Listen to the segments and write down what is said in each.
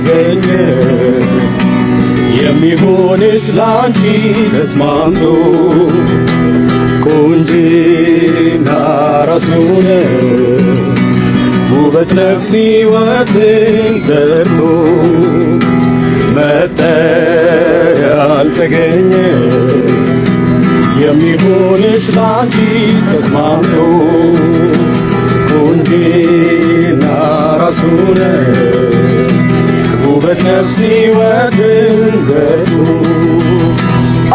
ተገኘ የሚሆንሽ ላንቺ ተስማምቶ ቁንጅና ራስ ሆነሽ ውበት ነፍስ ሕይወትን ዘርቶ መጠሪያ ያልተገኘ የሚሆንሽ ላንቺ ተስማምቶ ቁንጅና ራስ ሆነሽ ውበት ነፍስ ሕይወትን ዘርቶ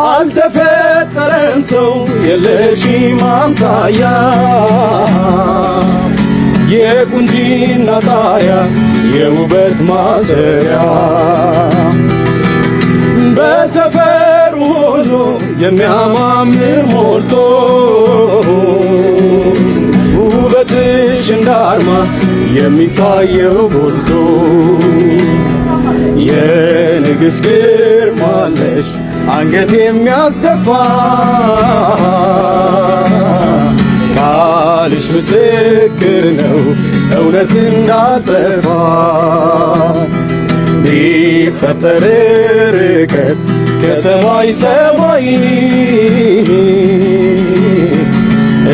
አልተፈጠረም ሰው የለሽም አምሳያ የቁንጅና ጣያ የውበት ማሰሪያ በሰፈሩ ሁሉ የሚያማምር ሞልቶ ውበትሽ እንዳርማ የሚታየው ጎልቶ የንግሥት ግርማ አለሽ አንገት የሚያስደፋ ቃልሽ ምስክር ነው እውነት እንዳጠፋ ቢፈጠር ርቀት ከሰማይ ሰማይ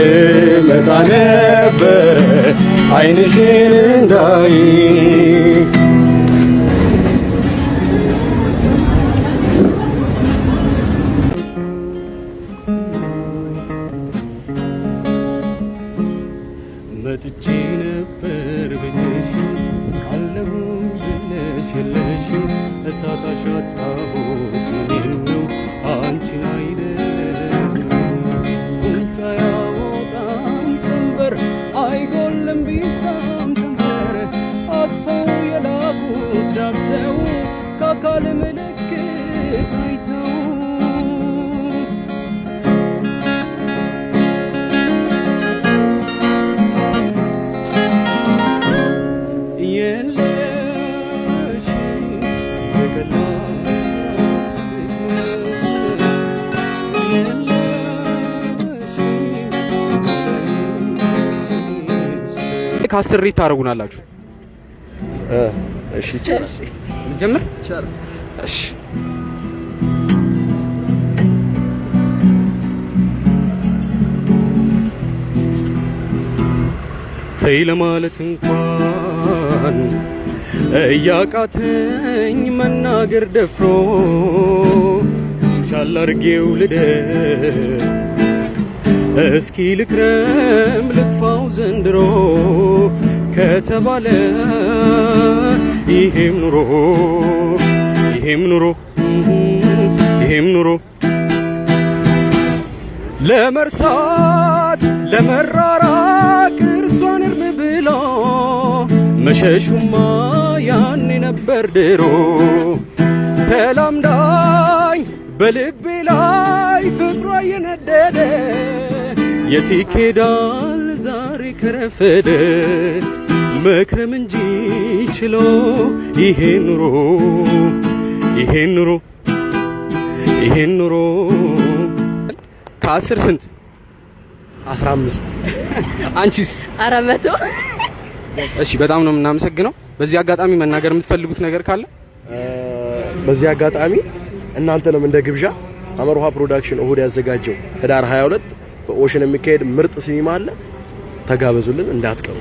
እመጣ ነበረ ዓይንሽን እንዳይ መጥቼ ነበር ቤትሽ አለሁም የለሽ እሳታሽ አጣሁት ምንም ነው አንቺን አይደለም ቁንጫ ያወጣም ሰንበር አይጎልም ቢሳም ሰንበር አጥፈው የላኩት ዳብሰው ከአካል ምልክት አይተው ከ10 ሪት ታረጉናላችሁ። እሺ ጨርሽ ጀምር ጨር እሺ ተይ ለማለት እንኳን እያቃተኝ መናገር ደፍሮ ቻል አድርጌው ልደር እስኪ ልክረም ልክፋው ዘንድሮ ከተባለ ይሄም ኑሮ ለመርሳት ለመራራቅ እርሷን እርም ብሎ መሸሹማ ያኔ ነበር ድሮ ተላምዳኝ በልቤ ላይ ፍቅሯ የነደደ የት ይኬዳል ዛሬ ከረፈደ መክረም እንጂ ችሎ ይሄን ኑሮ ከ10 ስንት 15 አንቺስ 400 እሺ በጣም ነው የምናመሰግነው በዚህ አጋጣሚ መናገር የምትፈልጉት ነገር ካለ በዚህ አጋጣሚ እናንተንም እንደ ግብዣ አመርሃ ፕሮዳክሽን እሁድ ያዘጋጀው ህዳር 22 በኦሽን የሚካሄድ ምርጥ ሲኒማ አለ ተጋበዙልን እንዳትቀሩ